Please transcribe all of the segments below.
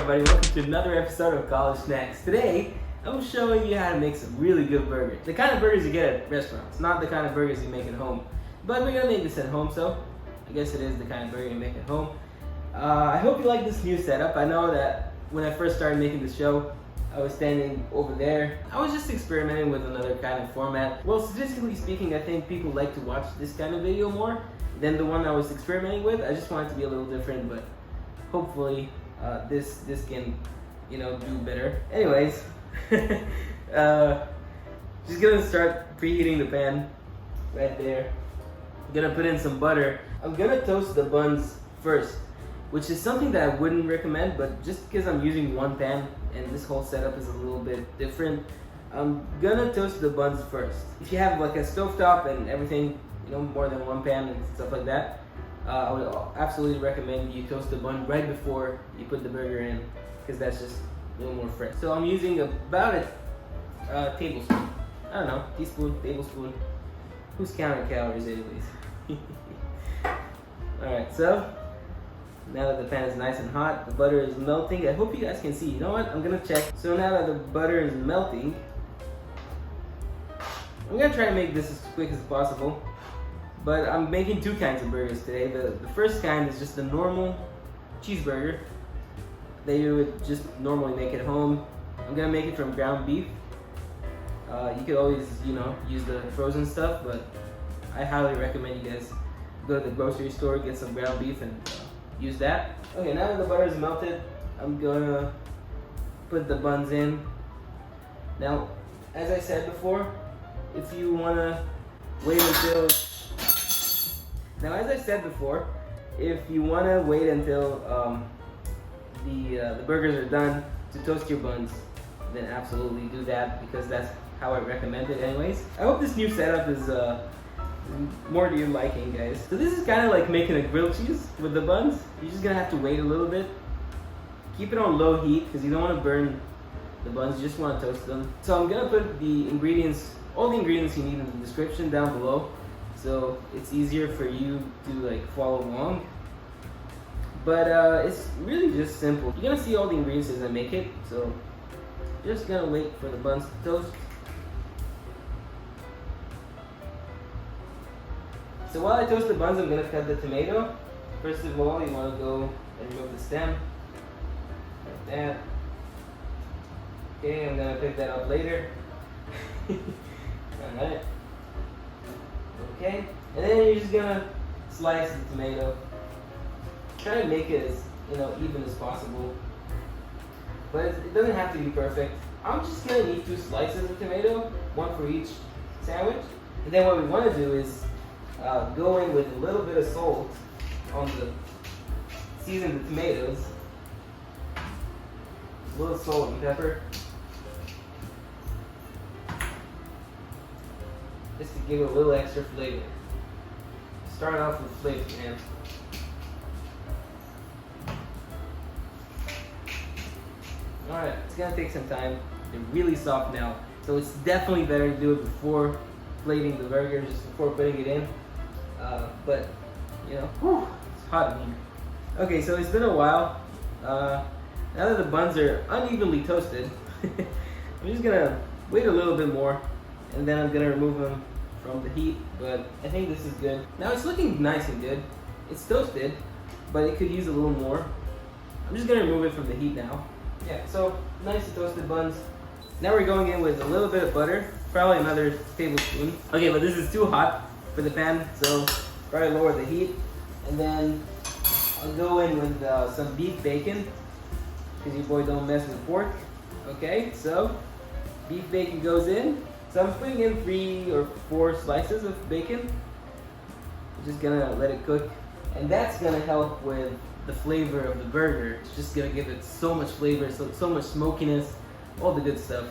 everybody, welcome to another episode of College Snacks. Today, I'm showing you how to make some really good burgers. The kind of burgers you get at restaurants, not the kind of burgers you make at home. But we're gonna make this at home, so I guess it is the kind of burger you make at home. I hope you like this new setup. I know that when I first started making the show, I was standing over there. I was just experimenting with another kind of format. Well, statistically speaking, I think people like to watch this kind of video more than the one I was experimenting with. I just want it to be a little different, but hopefully this can, do better. Anyways, just gonna start preheating the pan right there. I'm gonna put in some butter. I'm gonna toast the buns first, which is something that I wouldn't recommend, but just because I'm using one pan and this whole setup is a little bit different, I'm gonna toast the buns first. If you have like a stovetop and everything, more than one pan and stuff like that, I would absolutely recommend you toast the bun right before you put the burger in, because that's just a little more fresh. So I'm using about a tablespoon. I don't know, teaspoon, tablespoon. Who's counting calories anyways? Alright, so now that the pan is nice and hot, the butter is melting. I hope you guys can see. You know what? I'm gonna check. So now that the butter is melting, I'm gonna try to make this as quick as possible. But I'm making two kinds of burgers today. The first kind is just the normal cheeseburger that you would just normally make at home. I'm gonna make it from ground beef. You could always, use the frozen stuff, but I highly recommend you guys go to the grocery store, get some ground beef, and use that. Okay, now that the butter is melted, I'm gonna put the buns in. Now, as I said before, if you wanna wait until the burgers are done to toast your buns, then absolutely do that, because that's how I recommend it anyways. I hope this new setup is more to your liking, guys. So this is kind of like making a grilled cheese with the buns. You're just gonna have to wait a little bit. Keep it on low heat because you don't want to burn the buns, you just want to toast them. So I'm gonna put the ingredients, all the ingredients you need in the description down below, so it's easier for you to follow along. But it's really just simple. You're gonna see all the ingredients as I make it, so just gonna wait for the buns to toast. So while I toast the buns, I'm gonna cut the tomato. First of all, you wanna go and remove the stem, like that. Okay, I'm gonna pick that up later. Alright. Okay, and then you're just gonna slice the tomato. Try to make it as even as possible, but it doesn't have to be perfect. I'm just gonna need 2 slices of tomato, one for each sandwich. And then what we want to do is go in with a little bit of salt on the seasoned tomatoes, a little salt and pepper, just to give it a little extra flavor. Start off with flavor, man. Alright, it's gonna take some time. They're really soft now, so it's definitely better to do it before plating the burger, just before putting it in. But it's hot in here. Okay, so it's been a while. Now that the buns are unevenly toasted, I'm just gonna wait a little bit more, and then I'm gonna remove them from the heat. But I think this is good. Now it's looking nice and good. It's toasted, but it could use a little more. I'm just gonna remove it from the heat now. Yeah, so nice toasted buns. Now we're going in with a little bit of butter, probably another tablespoon. Okay, but this is too hot for the pan, so probably lower the heat. And then I'll go in with some beef bacon, because your boy don't mess with pork. Okay, so beef bacon goes in. So I'm putting in 3 or 4 slices of bacon. I'm just gonna let it cook, and that's gonna help with the flavor of the burger. It's just gonna give it so much flavor, so much smokiness, all the good stuff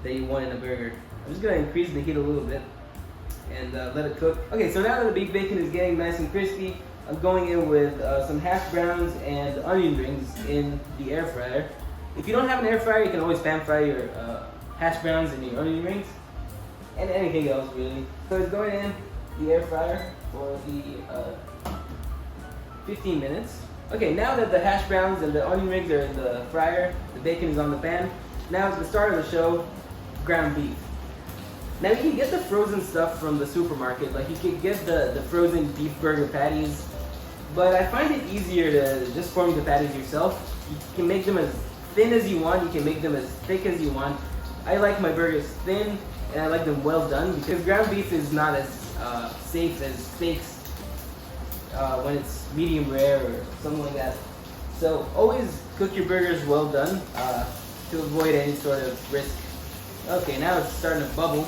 that you want in a burger. I'm just gonna increase the heat a little bit and let it cook. Okay, so now that the beef bacon is getting nice and crispy, I'm going in with some hash browns and onion rings in the air fryer. If you don't have an air fryer, you can always pan fry your hash browns and your onion rings, and anything else really. So it's going in the air fryer for the 15 minutes. Okay, now that the hash browns and the onion rings are in the fryer, the bacon is on the pan. Now at the start of the show, ground beef. Now you can get the frozen stuff from the supermarket, like you can get the frozen beef burger patties, but I find it easier to just form the patties yourself. You can make them as thin as you want, you can make them as thick as you want. I like my burgers thin, and I like them well done, because ground beef is not as safe as steaks when it's medium rare or something like that. So always cook your burgers well done to avoid any sort of risk. Okay, now it's starting to bubble.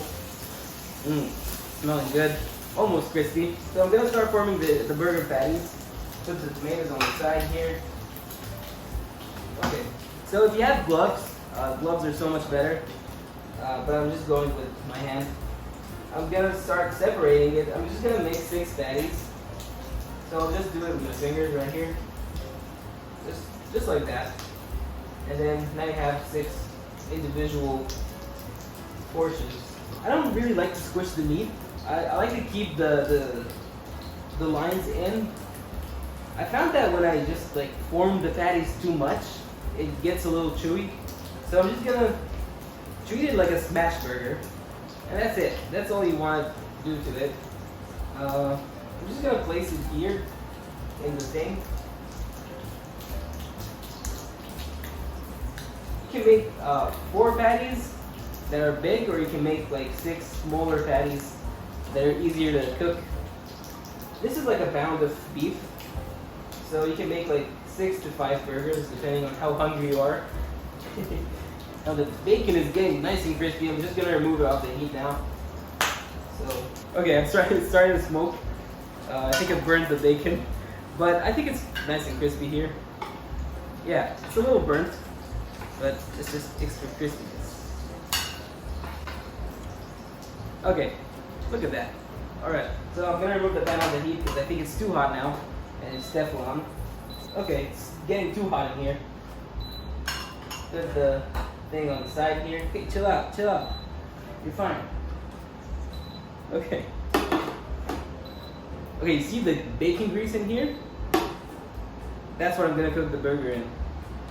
Smelling good, almost crispy. So I'm gonna start forming the burger patties. Put the tomatoes on the side here. Okay, so if you have gloves, gloves are so much better. But I'm just going with my hand. I'm gonna start separating it. I'm just gonna make 6 patties. So I'll just do it with my fingers right here. Just like that. And then now you have 6 individual portions. I don't really like to squish the meat. I like to keep the lines in. I found that when I just like form the patties too much, it gets a little chewy. So I'm just gonna treat it like a smash burger. And that's it. That's all you want to do to it. I'm just gonna place it here in the thing. You can make 4 patties that are big, or you can make like 6 smaller patties that are easier to cook. This is like a pound of beef, so you can make like 6 to 5 burgers depending on how hungry you are. Now the bacon is getting nice and crispy. I'm just gonna remove it off the heat now. So okay, I'm starting to smoke. I think I burned the bacon, but I think it's nice and crispy here. Yeah, it's a little burnt, but it's just extra crispiness. Okay, look at that. Alright, so I'm gonna remove the pan on the heat because I think it's too hot now, and it's Teflon. Okay, it's getting too hot in here. Put the thing on the side here. Okay, chill out, chill out. You're fine. Okay. Okay, you see the bacon grease in here? That's what I'm gonna cook the burger in.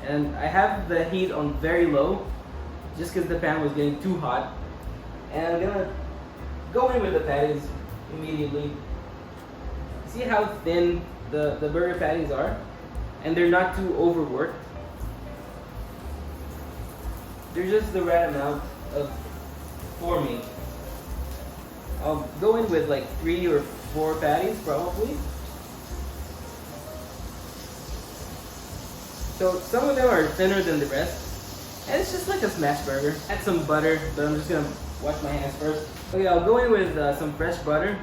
And I have the heat on very low, just because the pan was getting too hot. And I'm gonna go in with the patties immediately. See how thin the burger patties are? And they're not too overworked. They're just the right amount of forming. I'll go in with like 3 or 4 patties probably. So some of them are thinner than the rest. And it's just like a smash burger. Add some butter, but I'm just gonna wash my hands first. Okay, I'll go in with some fresh butter.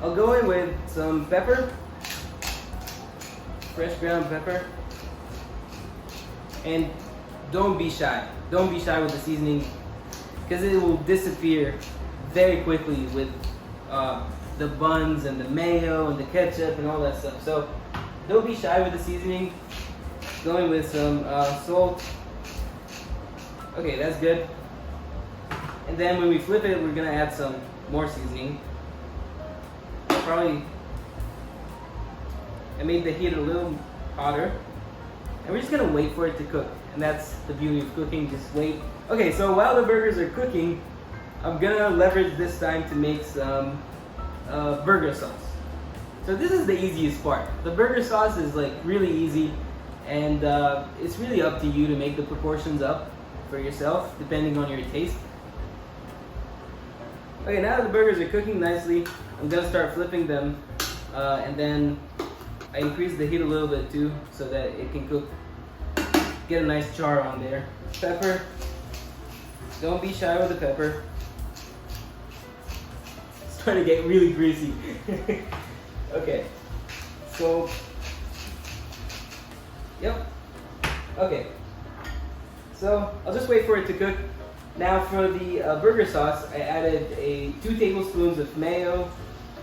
I'll go in with some pepper. Fresh ground pepper. And don't be shy. Don't be shy with the seasoning, because it will disappear very quickly with the buns and the mayo and the ketchup and all that stuff. So don't be shy with the seasoning. Going with some salt. Okay, that's good. And then when we flip it, we're gonna add some more seasoning. I made the heat a little hotter. And we're just gonna wait for it to cook. And that's the beauty of cooking, just wait. Okay, so while the burgers are cooking, I'm gonna leverage this time to make some burger sauce. So this is the easiest part. The burger sauce is like really easy, and it's really up to you to make the proportions up for yourself, depending on your taste. Okay, now that the burgers are cooking nicely, I'm gonna start flipping them, and then I increase the heat a little bit too, so that it can cook, get a nice char on there. Pepper, don't be shy with the pepper. It's starting to get really greasy. Okay, so, yep, okay. So I'll just wait for it to cook. Now for the burger sauce, I added 2 tablespoons of mayo,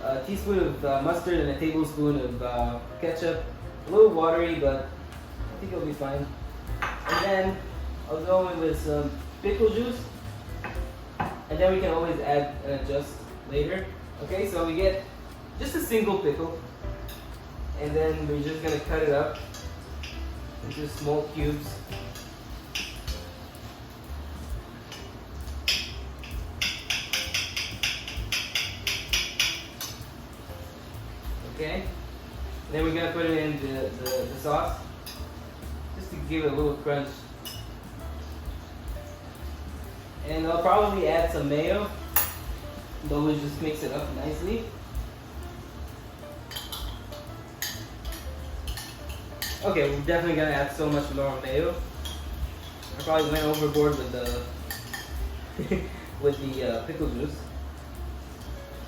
a teaspoon of mustard, and a tablespoon of ketchup. A little watery, but I think it'll be fine. And then I'll go in with some pickle juice, and then we can always add and adjust later. Okay, so we get just a single pickle, and then we're just gonna cut it up into small cubes. Okay, then we're gonna put it in the sauce, just to give it a little crunch. And I'll probably add some mayo, but we'll just mix it up nicely. Okay, we're definitely gonna add so much more mayo. I probably went overboard with the with the pickle juice.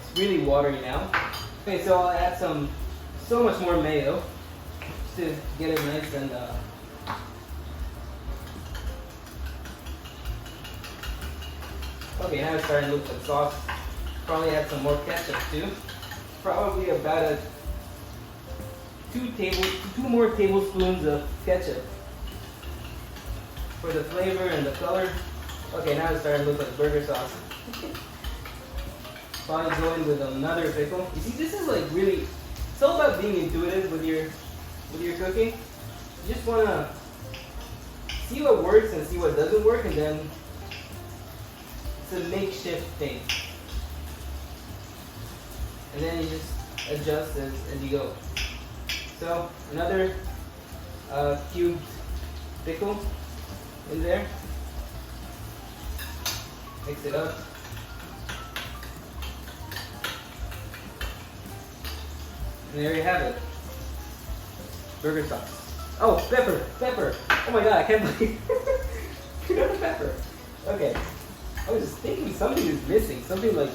It's really watery now. Okay, so I'll add so much more mayo to get it nice and okay, now it's starting to look like sauce. Probably add some more ketchup too. Probably about two more tablespoons of ketchup for the flavor and the color. Okay, now it's starting to look like burger sauce. Probably go in with another pickle. You see, this is like really, it's all about being intuitive with your cooking. You just wanna see what works and see what doesn't work, and then it's a makeshift thing. And then you just adjust as you go. So another cubed pickle in there. Mix it up. And there you have it. Burger sauce. Oh, pepper, pepper. Oh my god, I can't believe pepper. Okay. I was just thinking something is missing. Something like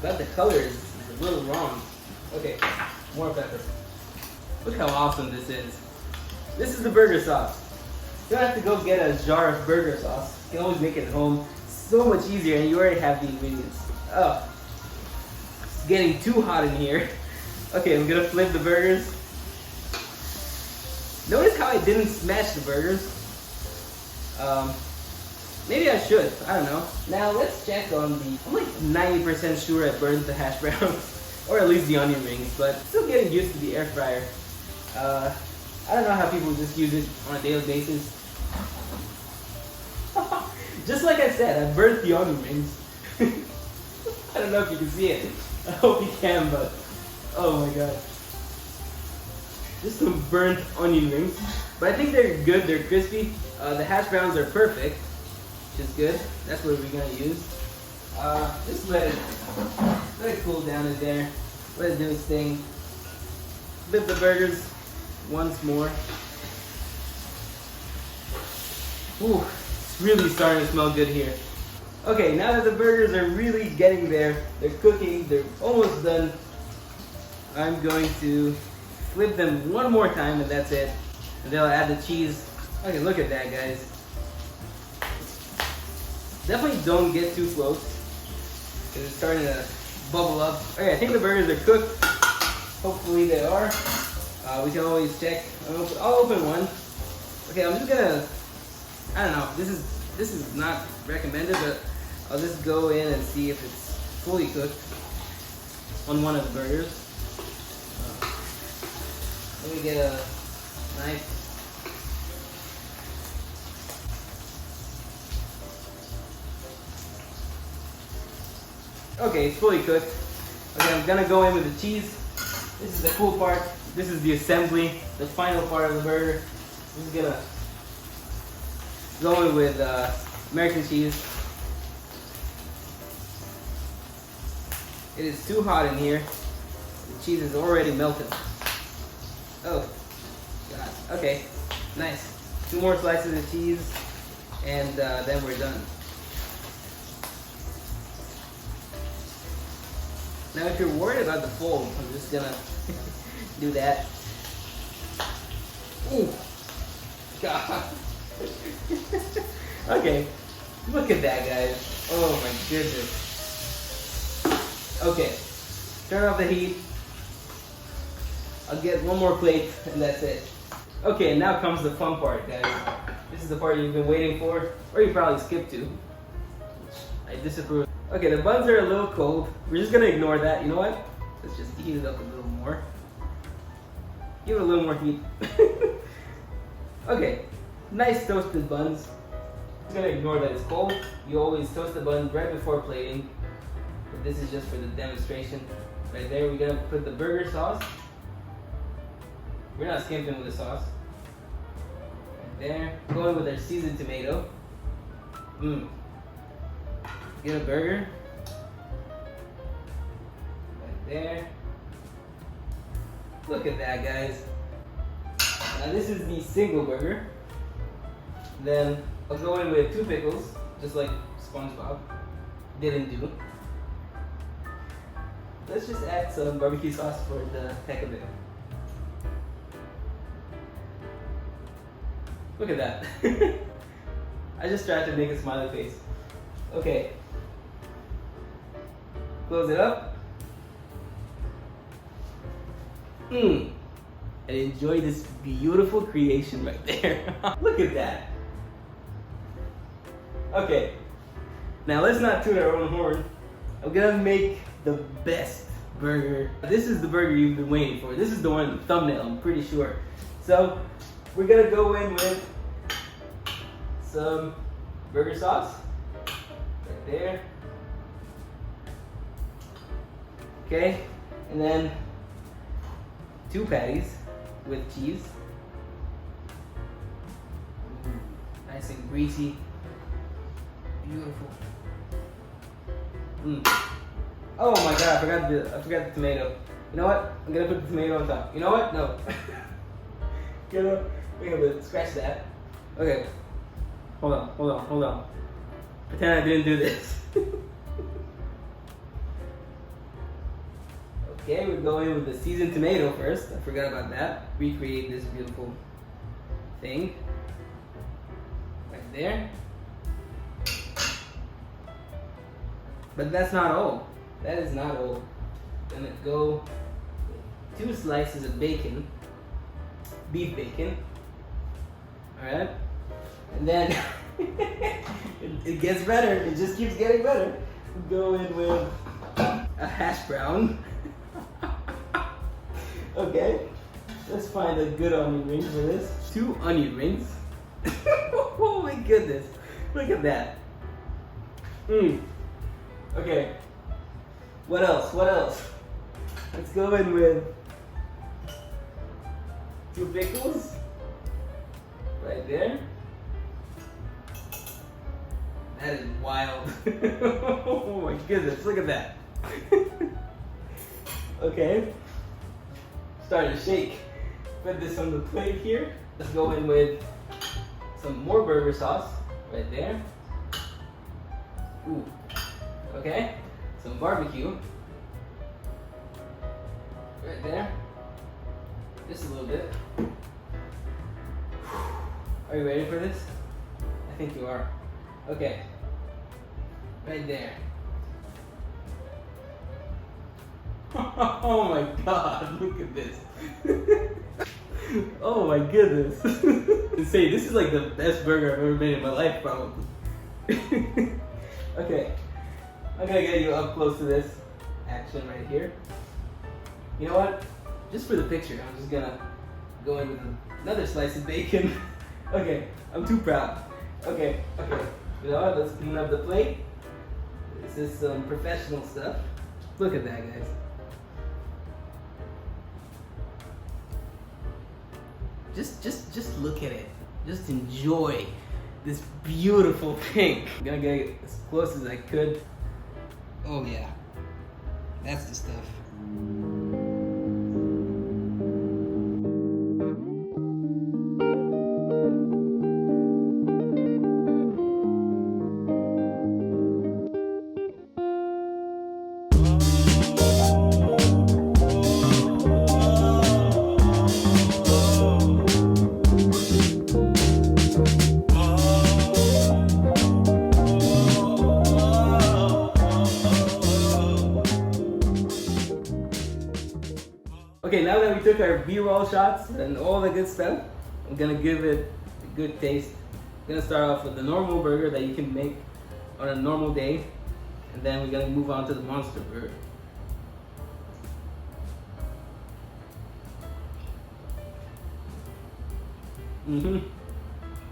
about the color is a little wrong. Okay, more pepper. Look how awesome this is. This is the burger sauce. You don't have to go get a jar of burger sauce. You can always make it at home. So much easier, and you already have the ingredients. Oh, it's getting too hot in here. Okay, I'm gonna flip the burgers. Notice how I didn't smash the burgers. Maybe I should, I don't know. Now let's check on I'm like 90% sure I burned the hash browns, or at least the onion rings, but still getting used to the air fryer. I don't know how people just use it on a daily basis. Just like I said, I burnt the onion rings. I don't know if you can see it. I hope you can, but oh my god. Just some burnt onion rings. But I think they're good, they're crispy. The hash browns are perfect, which is good. That's what we're gonna use. Just let it cool down in there. Let it do its thing. Flip the burgers once more. Ooh, it's really starting to smell good here. Okay, now that the burgers are really getting there, they're cooking, they're almost done, I'm going to flip them one more time and that's it. And then I'll add the cheese. Okay, look at that, guys. Definitely don't get too close, because it's starting to bubble up. Okay, I think the burgers are cooked. Hopefully they are. We can always check. I'll open one. Okay, I'm just gonna, I don't know, this is not recommended, but I'll just go in and see if it's fully cooked on one of the burgers. Let me get a knife. Okay, it's fully cooked. Okay, I'm gonna go in with the cheese. This is the cool part. This is the assembly, the final part of the burger. I'm just gonna go in with American cheese. It is too hot in here. The cheese is already melted. Oh, God. Okay, nice. 2 more slices of cheese, and then we're done. Now, if you're worried about the fold, I'm just gonna do that. Ooh, God. Okay, look at that, guys. Oh my goodness. Okay, turn off the heat. I'll get one more plate, and that's it. Okay, now comes the fun part, guys. This is the part you've been waiting for, or you probably skipped to. I disapprove. Okay, the buns are a little cold. We're just gonna ignore that. You know what? Let's just heat it up a little more. Give it a little more heat. Okay, nice toasted buns. I'm gonna ignore that it's cold. You always toast the bun right before plating. But this is just for the demonstration. Right there, we're gonna put the burger sauce. We're not skimping with the sauce. Right there, going with our seasoned tomato. Get a burger. Right there. Look at that, guys. Now this is the single burger. Then I'll go in with 2 pickles, just like SpongeBob didn't do. Let's just add some barbecue sauce for the heck of it. Look at that. I just tried to make a smiley face. Okay. Close it up. And enjoy this beautiful creation right there. Look at that. Okay. Now let's not toot our own horn. I'm gonna make the best burger. This is the burger you've been waiting for. This is the one in the thumbnail, I'm pretty sure. So we're gonna go in with some burger sauce right there. Okay, and then 2 patties with cheese. Nice and greasy. Beautiful. Oh my god, I forgot the tomato. You know what? I'm gonna put the tomato on top. You know what? No. We're gonna scratch that. Okay. Hold on. Pretend I didn't do this. Okay, we're going with the seasoned tomato first. I forgot about that. Recreate this beautiful thing. Right there. But that's not all. That is not all. Gonna go with 2 slices of bacon. Beef bacon. Alright? And then it gets better. It just keeps getting better. Go in with a hash brown. Okay. Let's find a good onion ring for this. 2 onion rings. Oh my goodness. Look at that. Okay. What else? Let's go in with 2 pickles. Right there. That is wild. Oh my goodness, look at that. Okay. Starting to shake. Put this on the plate here. Let's go in with some more burger sauce. Right there. Ooh. Okay. Some barbecue. Right there. Just a little bit. Are you ready for this? I think you are. Okay. Right there. Oh my god, look at this. Oh my goodness. Insane, this is like the best burger I've ever made in my life, probably. Okay. I'm gonna get you up close to this action right here. You know what? Just for the picture, I'm just gonna go in with another slice of bacon. Okay, I'm too proud. Okay. You know what? Let's clean up the plate. This is some professional stuff. Look at that, guys. Just look at it. Just enjoy this beautiful thing. I'm gonna get as close as I could. Oh yeah, that's the stuff. Okay, now that we took our B-roll shots and all the good stuff, I'm gonna give it a good taste. I'm gonna start off with the normal burger that you can make on a normal day, and then we're gonna move on to the monster burger.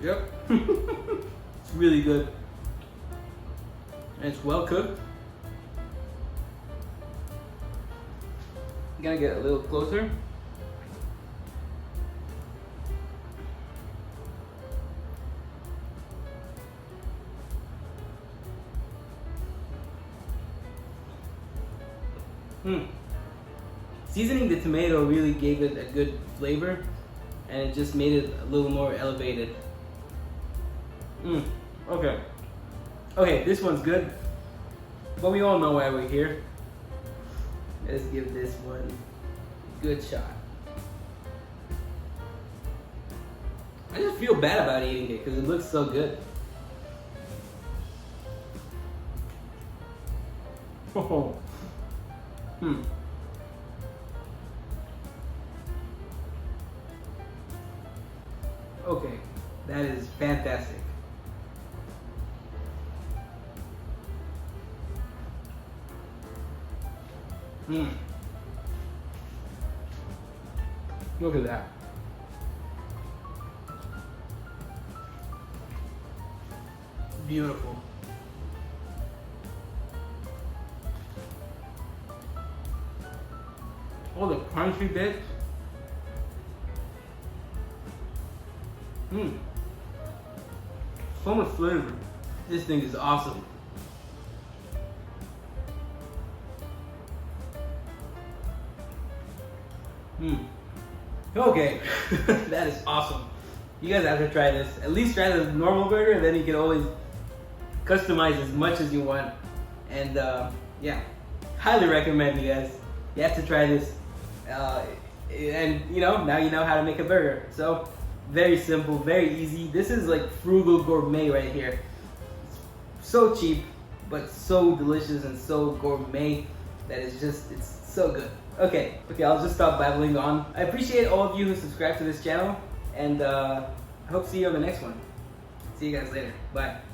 Yep. It's really good. And it's well cooked. I'm gonna get a little closer. Seasoning the tomato really gave it a good flavor, and it just made it a little more elevated. Okay. Okay, this one's good, but we all know why we're here. Let's give this one a good shot. I just feel bad about eating it because it looks so good. Oh. Okay, that is fantastic. Look at that. Beautiful. All the crunchy bits. So much flavor. This thing is awesome. Okay, that is awesome. You guys have to try this. At least try the normal burger, and then you can always customize as much as you want. And yeah, highly recommend, you guys. You have to try this. And you know, now you know how to make a burger. So very simple, very easy. This is like frugal gourmet right here. It's so cheap, but so delicious and so gourmet that it's so good. Okay, I'll just stop babbling on. I appreciate all of you who subscribe to this channel, and I hope to see you on the next one. See you guys later. Bye.